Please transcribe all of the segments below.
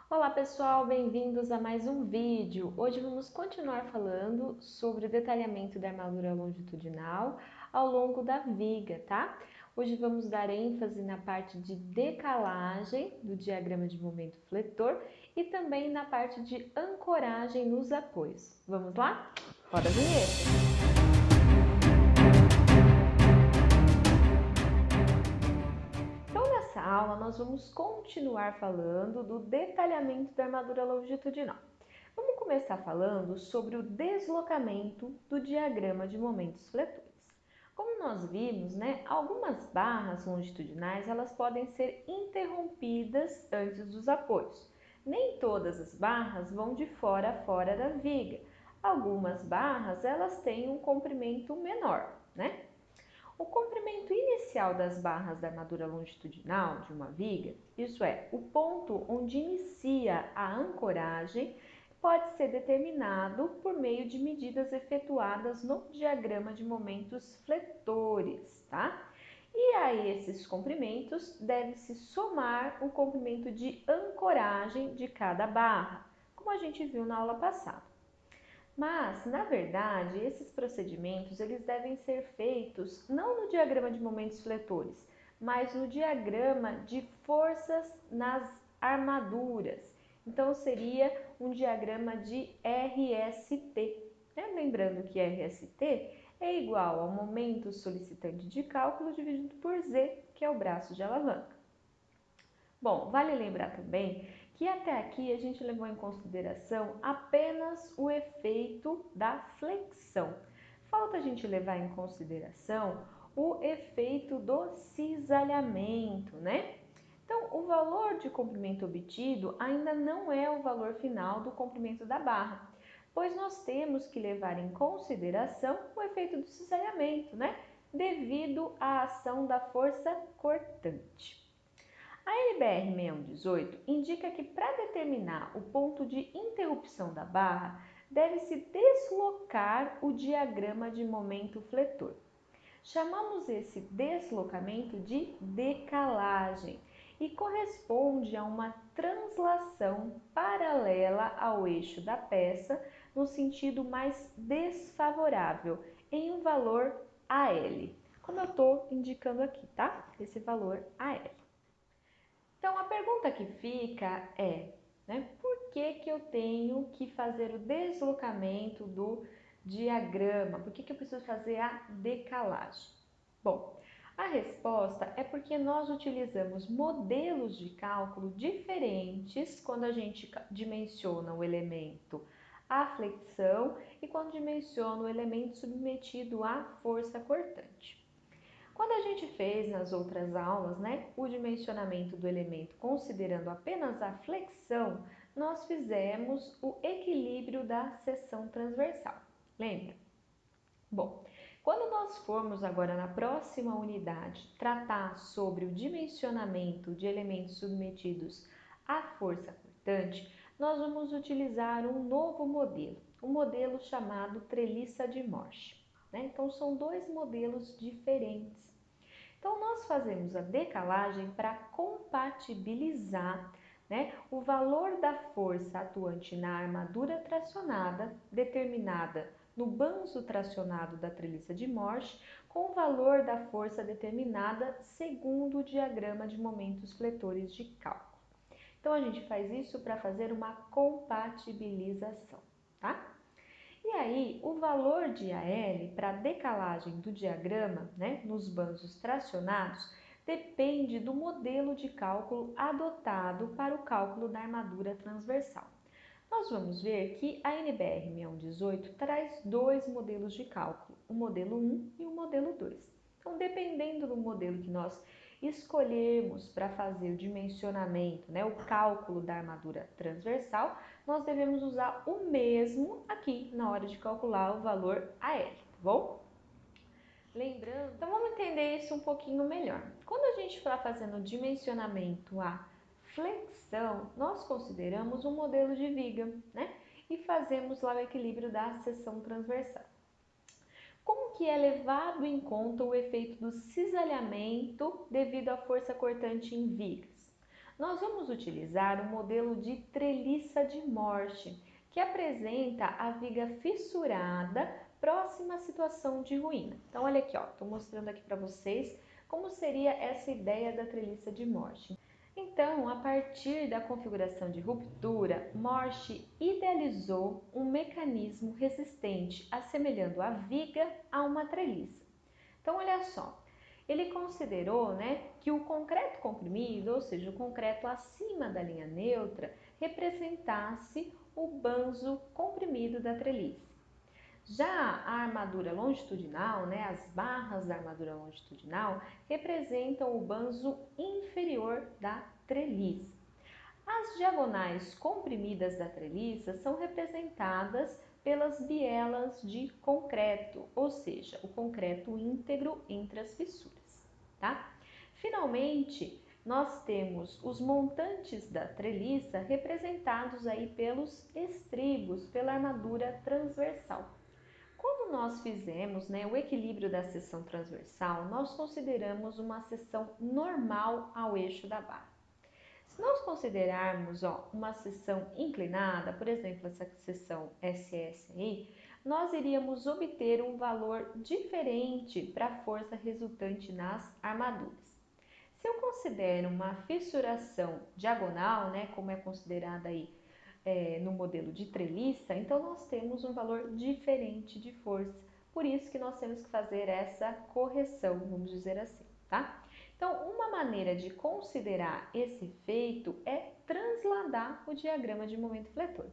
Olá pessoal, bem-vindos a mais um vídeo. Hoje vamos continuar falando sobre o detalhamento da armadura longitudinal ao longo da viga, tá? Hoje vamos dar ênfase na parte de decalagem do diagrama de momento fletor e também na parte de ancoragem nos apoios. Vamos lá? Roda a vinheta! Nessa aula, nós vamos continuar falando do detalhamento da armadura longitudinal. Vamos começar falando sobre o deslocamento do diagrama de momentos fletores. Como nós vimos, algumas barras longitudinais elas podem ser interrompidas antes dos apoios. Nem todas as barras vão de fora a fora da viga. Algumas barras elas têm um comprimento menor, O comprimento inicial das barras da armadura longitudinal de uma viga, isso é, o ponto onde inicia a ancoragem, pode ser determinado por meio de medidas efetuadas no diagrama de momentos fletores, tá? E a esses comprimentos deve-se somar o comprimento de ancoragem de cada barra, como a gente viu na aula passada. Mas, na verdade, esses procedimentos eles devem ser feitos não no diagrama de momentos fletores, mas no diagrama de forças nas armaduras. Então, seria um diagrama de RST. Lembrando que RST é igual ao momento solicitante de cálculo dividido por Z, que é o braço de alavanca. Bom, vale lembrar também que até aqui a gente levou em consideração apenas o efeito da flexão. Falta a gente levar em consideração o efeito do cisalhamento, Então, o valor de comprimento obtido ainda não é o valor final do comprimento da barra, pois nós temos que levar em consideração o efeito do cisalhamento, Devido à ação da força cortante. A NBR 6118 indica que para determinar o ponto de interrupção da barra, deve-se deslocar o diagrama de momento fletor. Chamamos esse deslocamento de decalagem e corresponde a uma translação paralela ao eixo da peça no sentido mais desfavorável, em um valor AL, como eu estou indicando aqui, tá? Esse valor AL. Então, a pergunta que fica é, por que eu tenho que fazer o deslocamento do diagrama? Por que eu preciso fazer a decalagem? Bom, a resposta é porque nós utilizamos modelos de cálculo diferentes quando a gente dimensiona o elemento à flexão e quando dimensiona o elemento submetido à força cortante. Quando a gente fez nas outras aulas, o dimensionamento do elemento considerando apenas a flexão, nós fizemos o equilíbrio da seção transversal. Lembra? Bom, quando nós formos agora na próxima unidade tratar sobre o dimensionamento de elementos submetidos à força cortante, nós vamos utilizar um novo modelo, um modelo chamado treliça de Morse. Então, são dois modelos diferentes. Então, nós fazemos a decalagem para compatibilizar o valor da força atuante na armadura tracionada, determinada no banzo tracionado da treliça de Morse, com o valor da força determinada segundo o diagrama de momentos fletores de cálculo. Então, a gente faz isso para fazer uma compatibilização, tá? E aí, o valor de AL para a decalagem do diagrama, nos banzos tracionados, depende do modelo de cálculo adotado para o cálculo da armadura transversal. Nós vamos ver que a NBR 6118 traz dois modelos de cálculo, o modelo 1 e o modelo 2. Então, dependendo do modelo que nós escolhermos para fazer o dimensionamento, o cálculo da armadura transversal, nós devemos usar o mesmo aqui na hora de calcular o valor AL, tá bom? Lembrando, então vamos entender isso um pouquinho melhor. Quando a gente está fazendo o dimensionamento a flexão, nós consideramos um modelo de viga, E fazemos lá o equilíbrio da seção transversal. Como que é levado em conta o efeito do cisalhamento devido à força cortante em vigas? Nós vamos utilizar o modelo de treliça de Morse, que apresenta a viga fissurada próxima à situação de ruína. Então, olha aqui, estou mostrando aqui para vocês como seria essa ideia da treliça de Morse. Então, a partir da configuração de ruptura, Morse idealizou um mecanismo resistente, assemelhando a viga a uma treliça. Então, olha só, ele considerou, que o concreto comprimido, ou seja, o concreto acima da linha neutra, representasse o banzo comprimido da treliça. Já a armadura longitudinal, as barras da armadura longitudinal, representam o banzo inferior da treliça. As diagonais comprimidas da treliça são representadas pelas bielas de concreto, ou seja, o concreto íntegro entre as fissuras, tá? Finalmente, nós temos os montantes da treliça representados aí pelos estribos, pela armadura transversal. Quando nós fizemos o equilíbrio da seção transversal, nós consideramos uma seção normal ao eixo da barra. Se nós considerarmos uma seção inclinada, por exemplo, essa seção SS aí, nós iríamos obter um valor diferente para a força resultante nas armaduras. Se eu considero uma fissuração diagonal, como é considerada aí no modelo de treliça, então nós temos um valor diferente de força. Por isso que nós temos que fazer essa correção, vamos dizer assim, tá? Então, uma maneira de considerar esse efeito é transladar o diagrama de momento fletor.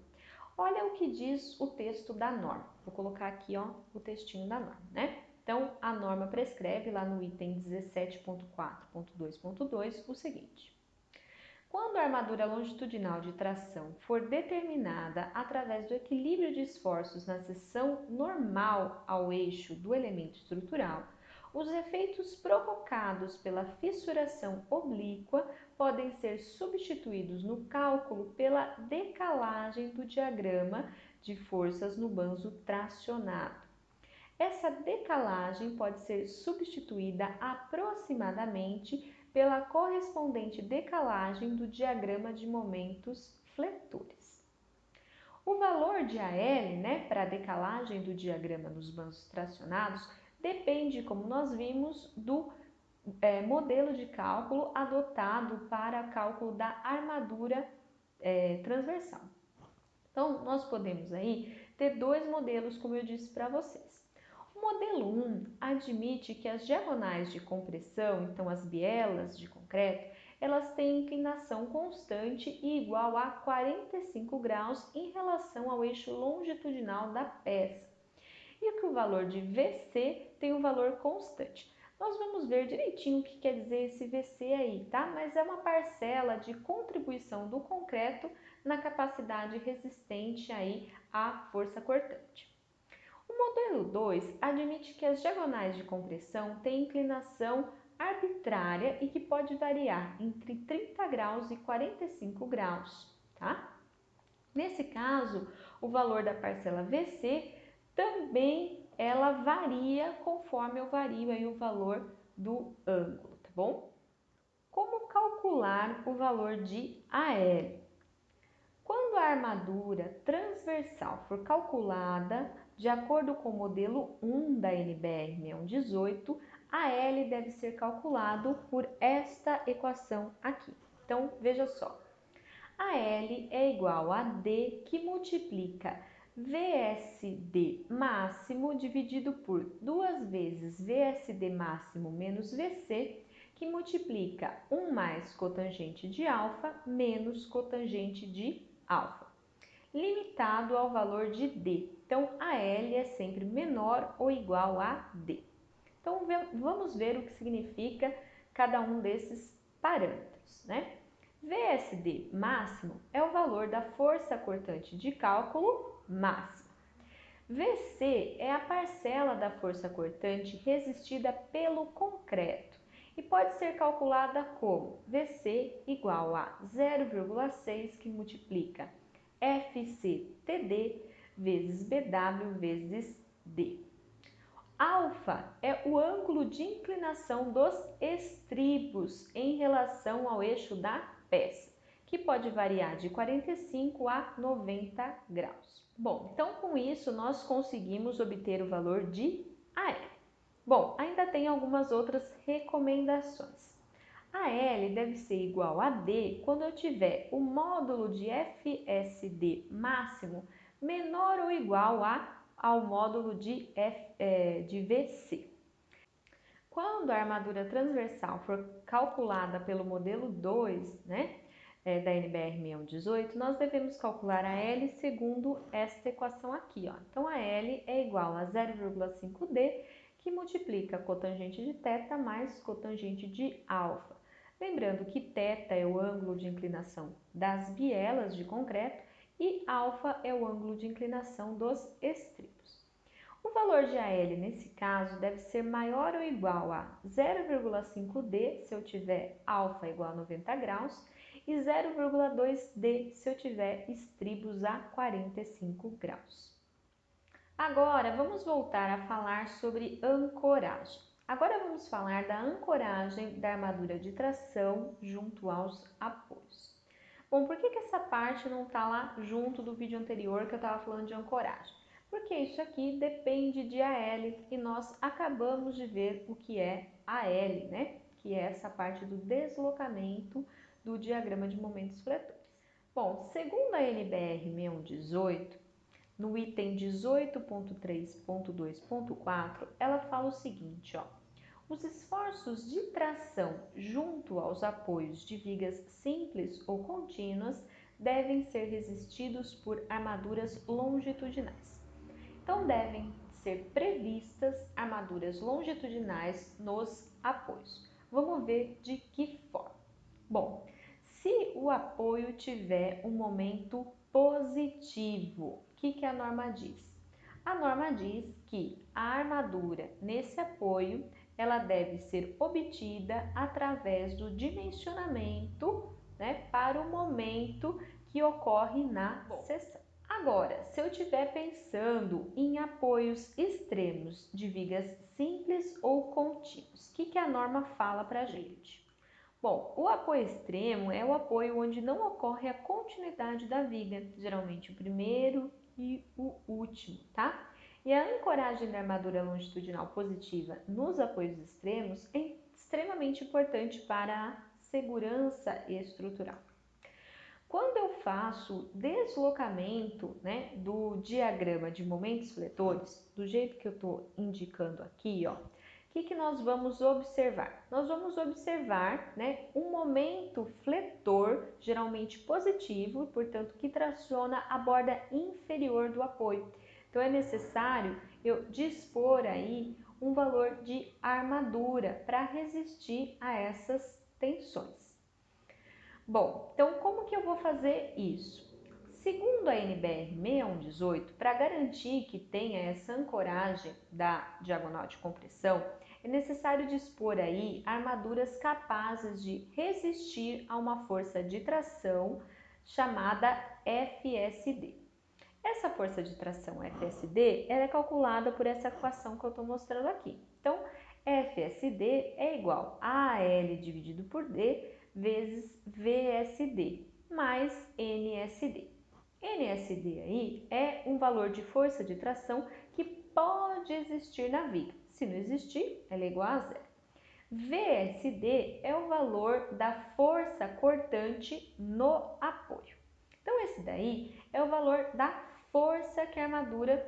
Olha o que diz o texto da norma. Vou colocar aqui o textinho da norma, Então, a norma prescreve lá no item 17.4.2.2 o seguinte: quando a armadura longitudinal de tração for determinada através do equilíbrio de esforços na seção normal ao eixo do elemento estrutural, os efeitos provocados pela fissuração oblíqua podem ser substituídos no cálculo pela decalagem do diagrama de forças no banzo tracionado. Essa decalagem pode ser substituída aproximadamente pela correspondente decalagem do diagrama de momentos fletores. O valor de AL, para a decalagem do diagrama nos banzos tracionados, depende, como nós vimos, do modelo de cálculo adotado para cálculo da armadura transversal. Então, nós podemos aí ter dois modelos, como eu disse para vocês. O modelo 1 admite que as diagonais de compressão, então as bielas de concreto, elas têm inclinação constante e igual a 45 graus em relação ao eixo longitudinal da peça. E que o valor de VC tem um valor constante. Nós vamos ver direitinho o que quer dizer esse VC aí, tá? Mas é uma parcela de contribuição do concreto na capacidade resistente aí à força cortante. O modelo 2 admite que as diagonais de compressão têm inclinação arbitrária e que pode variar entre 30 graus e 45 graus, tá? Nesse caso, o valor da parcela VC também ela varia conforme eu vario aí o valor do ângulo, tá bom? Como calcular o valor de AL? Quando a armadura transversal for calculada de acordo com o modelo 1 da NBR 6118, a L deve ser calculado por esta equação aqui. Então, veja só. A L é igual a D que multiplica VSD máximo dividido por 2 vezes VSD máximo menos VC, que multiplica 1 mais cotangente de alfa menos cotangente de alfa, limitado ao valor de D. Então, a L é sempre menor ou igual a D. Então, vamos ver o que significa cada um desses parâmetros, VSD máximo é o valor da força cortante de cálculo máxima. VC é a parcela da força cortante resistida pelo concreto e pode ser calculada como VC igual a 0,6 que multiplica FCTD vezes BW vezes D. Alfa é o ângulo de inclinação dos estribos em relação ao eixo da peça, que pode variar de 45 a 90 graus. Bom, então com isso nós conseguimos obter o valor de AL. Bom, ainda tem algumas outras recomendações. AL deve ser igual a D quando eu tiver o módulo de FSD máximo menor ou igual ao módulo de VC. Quando a armadura transversal for calculada pelo modelo 2, né, da NBR 6118, nós devemos calcular a L segundo esta equação aqui, ó. Então, a L é igual a 0,5D, que multiplica cotangente de θ mais cotangente de alfa. Lembrando que θ é o ângulo de inclinação das bielas de concreto e alfa é o ângulo de inclinação dos estribos. O valor de AL nesse caso deve ser maior ou igual a 0,5D se eu tiver alfa igual a 90 graus e 0,2D se eu tiver estribos a 45 graus. Agora vamos voltar a falar sobre ancoragem. Agora vamos falar da ancoragem da armadura de tração junto aos apoios. Bom, por que essa parte não está lá junto do vídeo anterior que eu estava falando de ancoragem? Porque isso aqui depende de AL e nós acabamos de ver o que é AL, né? Que é essa parte do deslocamento do diagrama de momentos fletores. Bom, segundo a NBR 6118, no item 18.3.2.4, ela fala o seguinte, ó. Os esforços de tração junto aos apoios de vigas simples ou contínuas devem ser resistidos por armaduras longitudinais. Então, devem ser previstas armaduras longitudinais nos apoios. Vamos ver de que forma. Bom, se o apoio tiver um momento positivo, o que a norma diz? A norma diz que a armadura nesse apoio ela deve ser obtida através do dimensionamento, né, para o momento que ocorre na seção. Agora, se eu estiver pensando em apoios extremos de vigas simples ou contínuos, o que a norma fala para a gente? Bom, o apoio extremo é o apoio onde não ocorre a continuidade da viga, geralmente o primeiro e o último, tá? E a ancoragem da armadura longitudinal positiva nos apoios extremos é extremamente importante para a segurança estrutural. Quando eu faço deslocamento, né, do diagrama de momentos fletores, do jeito que eu estou indicando aqui, ó, o que nós vamos observar? Nós vamos observar, né, um momento fletor, geralmente positivo, portanto, que traciona a borda inferior do apoio. Então, é necessário eu dispor aí um valor de armadura para resistir a essas tensões. Bom, então como que eu vou fazer isso? Segundo a NBR 6118, para garantir que tenha essa ancoragem da diagonal de compressão, é necessário dispor aí armaduras capazes de resistir a uma força de tração chamada FSD. Essa força de tração FSD ela é calculada por essa equação que eu estou mostrando aqui. Então, FSD é igual a AL dividido por D vezes VSD mais NSD. NSD aí é um valor de força de tração que pode existir na viga. Se não existir, ela é igual a zero. VSD é o valor da força cortante no apoio. Então, esse daí é o valor da força que a armadura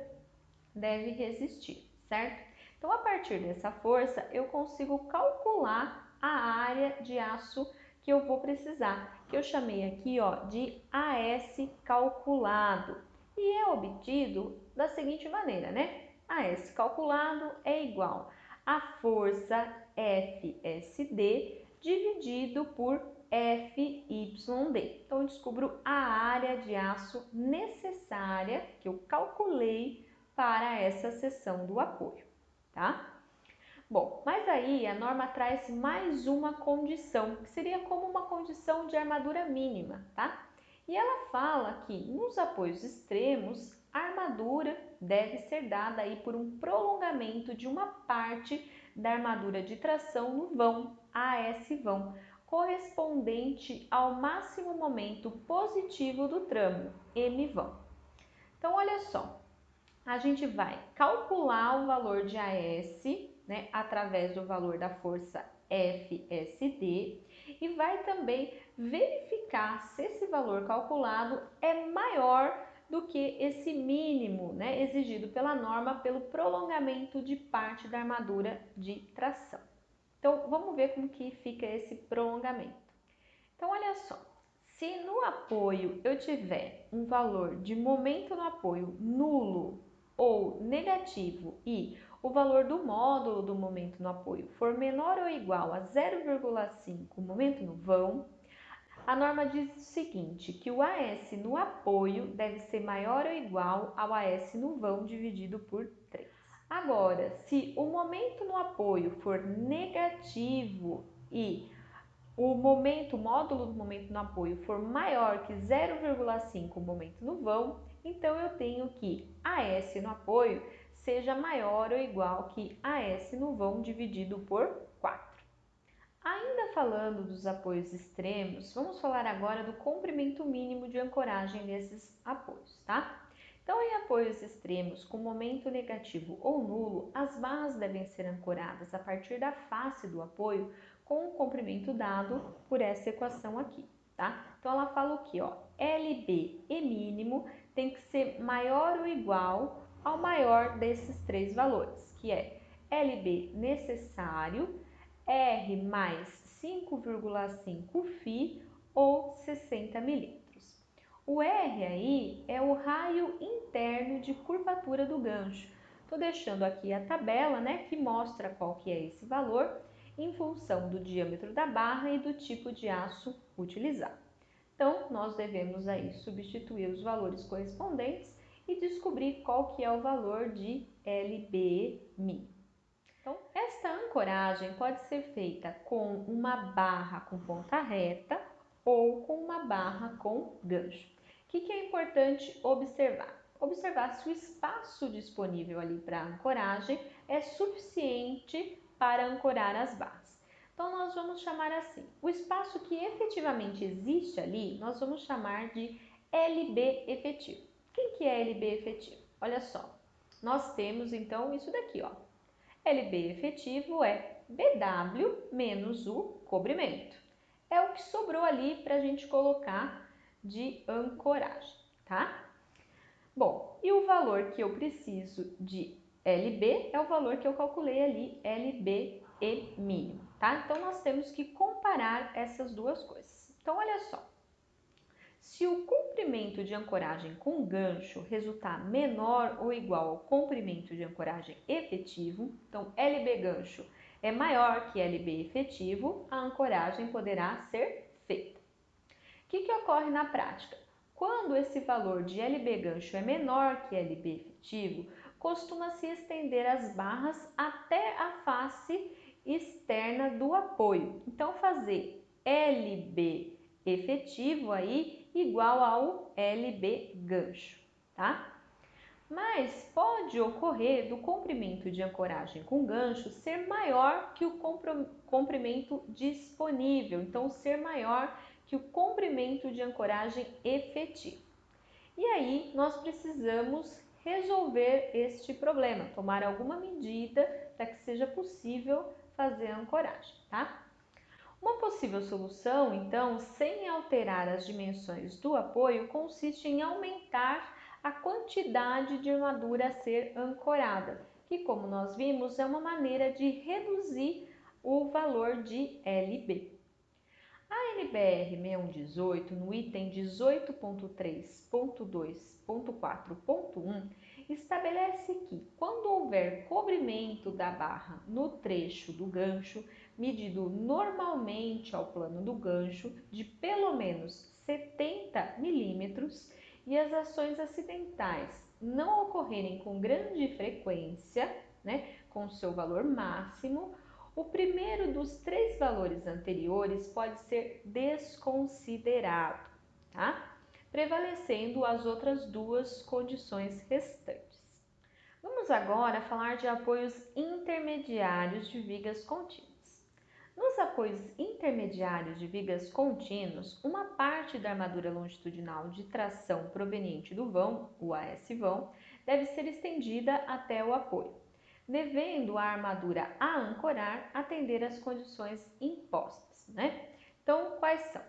deve resistir, certo? Então, a partir dessa força, eu consigo calcular a área de aço que eu vou precisar, que eu chamei aqui, ó, de AS calculado. E é obtido da seguinte maneira, né? AS calculado é igual a força FSD dividido por FYD. Então, eu descubro a área de aço necessária que eu calculei para essa seção do apoio, tá? Bom, mas aí a norma traz mais uma condição, que seria como uma condição de armadura mínima, tá? E ela fala que nos apoios extremos, a armadura deve ser dada aí por um prolongamento de uma parte da armadura de tração no vão, AS vão, correspondente ao máximo momento positivo do tramo, m-vão. Então, olha só, a gente vai calcular o valor de AS, né, através do valor da força FSD e vai também verificar se esse valor calculado é maior do que esse mínimo, né, exigido pela norma pelo prolongamento de parte da armadura de tração. Então, vamos ver como que fica esse prolongamento. Então, olha só, se no apoio eu tiver um valor de momento no apoio nulo ou negativo e o valor do módulo do momento no apoio for menor ou igual a 0,5 momento no vão, a norma diz o seguinte, que o AS no apoio deve ser maior ou igual ao AS no vão dividido por 3. Agora, se o momento no apoio for negativo e o módulo do momento no apoio for maior que 0,5 momento no vão, então eu tenho que AS no apoio seja maior ou igual que AS no vão dividido por 4. Ainda falando dos apoios extremos, vamos falar agora do comprimento mínimo de ancoragem desses apoios, tá? Então, em apoios extremos com momento negativo ou nulo, as barras devem ser ancoradas a partir da face do apoio com o comprimento dado por essa equação aqui, tá? Então, ela fala o que, ó? LB e mínimo tem que ser maior ou igual ao maior desses três valores, que é LB necessário, R mais 5,5 φ ou 60 milímetros. O R aí é o raio interno de curvatura do gancho. Estou deixando aqui a tabela, né, que mostra qual que é esse valor em função do diâmetro da barra e do tipo de aço utilizado. Então, nós devemos aí substituir os valores correspondentes e descobrir qual que é o valor de LB-min. Então, esta ancoragem pode ser feita com uma barra com ponta reta ou com uma barra com gancho. O que é importante observar? Observar se o espaço disponível ali para a ancoragem é suficiente para ancorar as barras. Então, nós vamos chamar assim, o espaço que efetivamente existe ali, nós vamos chamar de LB efetivo. O que é LB efetivo? Olha só, nós temos então isso daqui, ó. LB efetivo é BW menos o cobrimento. É o que sobrou ali para a gente colocar de ancoragem, tá? Bom, e o valor que eu preciso de LB é o valor que eu calculei ali, LB e mínimo, tá? Então, nós temos que comparar essas duas coisas. Então, olha só. Se o comprimento de ancoragem com gancho resultar menor ou igual ao comprimento de ancoragem efetivo, então LB gancho é maior que LB efetivo, a ancoragem poderá ser feita. O que ocorre na prática? Quando esse valor de LB gancho é menor que LB efetivo, costuma-se estender as barras até a face externa do apoio. Então, fazer LB efetivo aí igual ao LB gancho, tá? Mas pode ocorrer do comprimento de ancoragem com gancho ser maior que o comprimento disponível, então ser maior que o comprimento de ancoragem efetivo. E aí nós precisamos resolver este problema, tomar alguma medida para que seja possível fazer a ancoragem, tá? Uma possível solução, então, sem alterar as dimensões do apoio, consiste em aumentar a quantidade de armadura a ser ancorada, que, como nós vimos, é uma maneira de reduzir o valor de LB. A NBR 6118, no item 18.3.2.4.1, estabelece que, quando houver cobrimento da barra no trecho do gancho, medido normalmente ao plano do gancho, de pelo menos 70 milímetros, e as ações acidentais não ocorrerem com grande frequência, com seu valor máximo, o primeiro dos três valores anteriores pode ser desconsiderado, tá? Prevalecendo as outras duas condições restantes. Vamos agora falar de apoios intermediários de vigas contínuas. Nos apoios intermediários de vigas contínuos, uma parte da armadura longitudinal de tração proveniente do vão, o AS-vão, deve ser estendida até o apoio, devendo a armadura a ancorar atender às condições impostas, né? Então, quais são?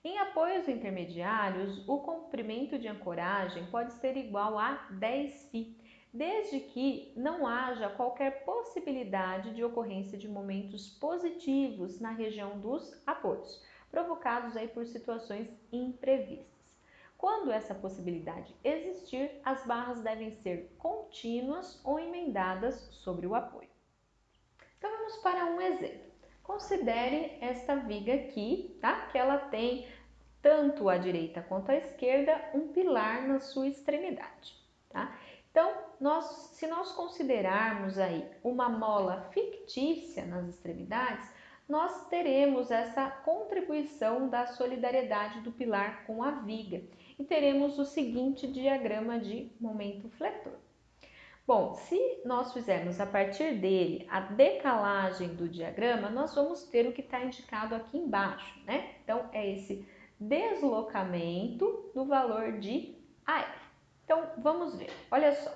Em apoios intermediários, o comprimento de ancoragem pode ser igual a 10 φ, desde que não haja qualquer possibilidade de ocorrência de momentos positivos na região dos apoios, provocados aí por situações imprevistas. Quando essa possibilidade existir, as barras devem ser contínuas ou emendadas sobre o apoio. Então vamos para um exemplo. Considere esta viga aqui, tá? Que ela tem tanto à direita quanto à esquerda um pilar na sua extremidade, tá? Então, se nós considerarmos aí uma mola fictícia nas extremidades, nós teremos essa contribuição da solidariedade do pilar com a viga e teremos o seguinte diagrama de momento fletor. Bom, se nós fizermos a partir dele a decalagem do diagrama, nós vamos ter o que está indicado aqui embaixo, né? Então, é esse deslocamento do valor de AR. Então, vamos ver, olha só.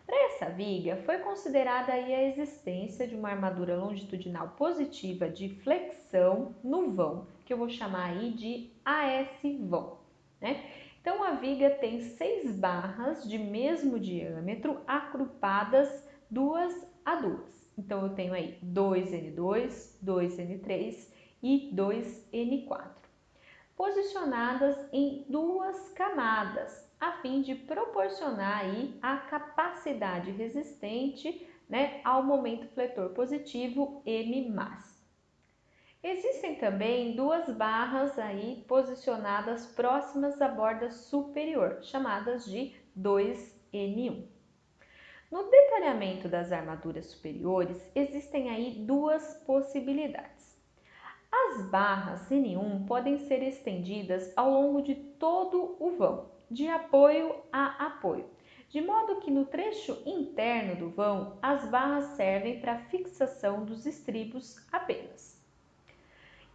Para essa viga, foi considerada aí a existência de uma armadura longitudinal positiva de flexão no vão, que eu vou chamar aí de AS-vão, né? Então, a viga tem 6 barras de mesmo diâmetro agrupadas 2 a 2. Então, eu tenho aí 2N2, 2N3 e 2N4, posicionadas em 2 camadas, a fim de proporcionar aí a capacidade resistente, né, ao momento fletor positivo M+. Existem também 2 barras aí posicionadas próximas à borda superior, chamadas de 2N1. No detalhamento das armaduras superiores, existem aí 2 possibilidades. As barras N1 podem ser estendidas ao longo de todo o vão, de apoio a apoio, de modo que no trecho interno do vão, as barras servem para fixação dos estribos apenas.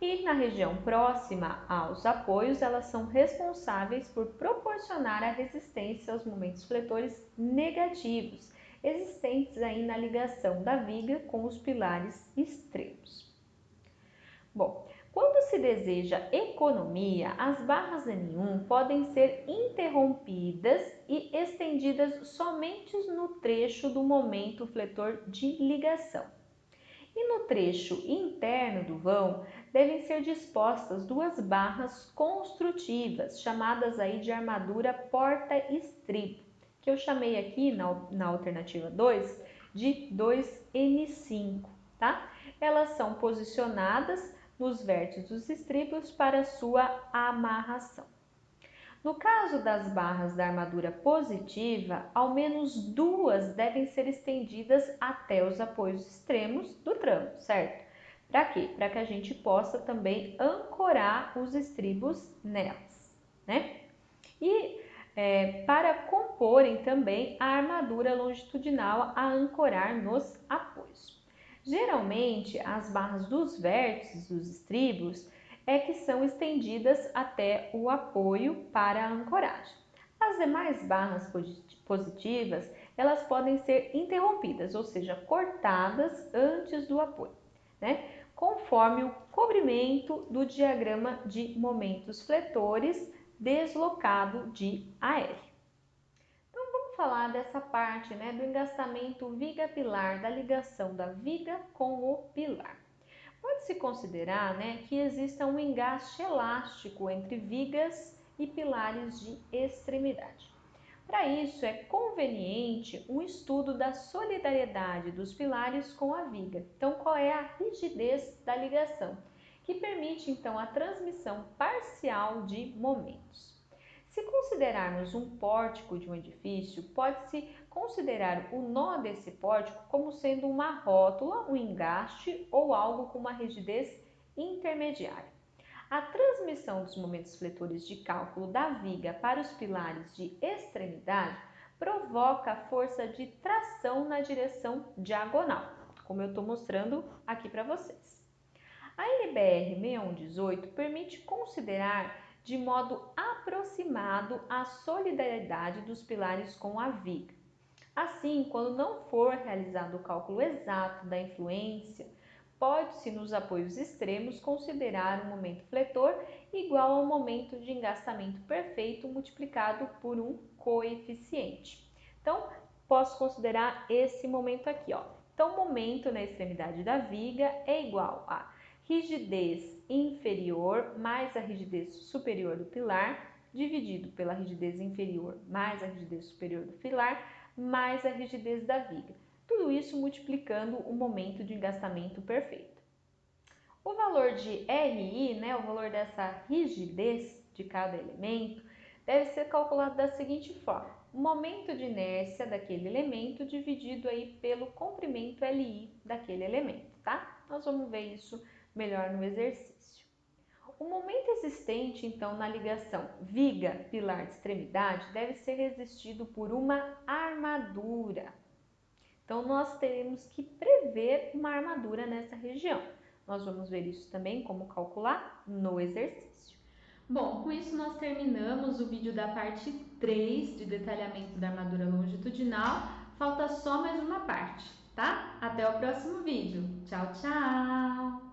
E na região próxima aos apoios, elas são responsáveis por proporcionar a resistência aos momentos fletores negativos, existentes aí na ligação da viga com os pilares extremos. Bom, quando se deseja economia, as barras N1 podem ser interrompidas e estendidas somente no trecho do momento fletor de ligação. E no trecho interno do vão, devem ser dispostas 2 barras construtivas, chamadas aí de armadura porta-estribo, que eu chamei aqui na alternativa 2 de 2N5, tá? Elas são posicionadas nos vértices dos estribos para sua amarração. No caso das barras da armadura positiva, ao menos 2 devem ser estendidas até os apoios extremos do tramo, certo? Para quê? Para que a gente possa também ancorar os estribos nelas, né? E para comporem também a armadura longitudinal a ancorar nos apoios. Geralmente, as barras dos vértices dos estribos que são estendidas até o apoio para a ancoragem. As demais barras positivas, elas podem ser interrompidas, ou seja, cortadas antes do apoio, né? Conforme o cobrimento do diagrama de momentos fletores deslocado de AR. Então, vamos falar dessa parte, né, do engastamento viga-pilar, da ligação da viga com o pilar. Pode-se considerar, né, que exista um engaste elástico entre vigas e pilares de extremidade. Para isso, é conveniente um estudo da solidariedade dos pilares com a viga. Então, qual é a rigidez da ligação, que permite, então, a transmissão parcial de momentos. Se considerarmos um pórtico de um edifício, pode-se considerar o nó desse pórtico como sendo uma rótula, um engaste ou algo com uma rigidez intermediária. A transmissão dos momentos fletores de cálculo da viga para os pilares de extremidade provoca a força de tração na direção diagonal, como eu estou mostrando aqui para vocês. A NBR 6118 permite considerar de modo aproximado a solidariedade dos pilares com a viga. Assim, quando não for realizado o cálculo exato da influência, pode-se nos apoios extremos considerar o momento fletor igual ao momento de engastamento perfeito multiplicado por um coeficiente. Então, posso considerar esse momento aqui, ó. Então, o momento na extremidade da viga é igual a rigidez inferior mais a rigidez superior do pilar, dividido pela rigidez inferior mais a rigidez superior do pilar, mais a rigidez da viga. Tudo isso multiplicando o momento de engastamento perfeito. O valor de RI, né, o valor dessa rigidez de cada elemento, deve ser calculado da seguinte forma: o momento de inércia daquele elemento dividido aí pelo comprimento LI daquele elemento, tá? Nós vamos ver isso melhor no exercício. O momento existente, então, na ligação viga-pilar de extremidade deve ser resistido por uma armadura. Então, nós teremos que prever uma armadura nessa região. Nós vamos ver isso também, como calcular no exercício. Bom, com isso nós terminamos o vídeo da parte 3 de detalhamento da armadura longitudinal. Falta só mais uma parte, tá? Até o próximo vídeo. Tchau, tchau!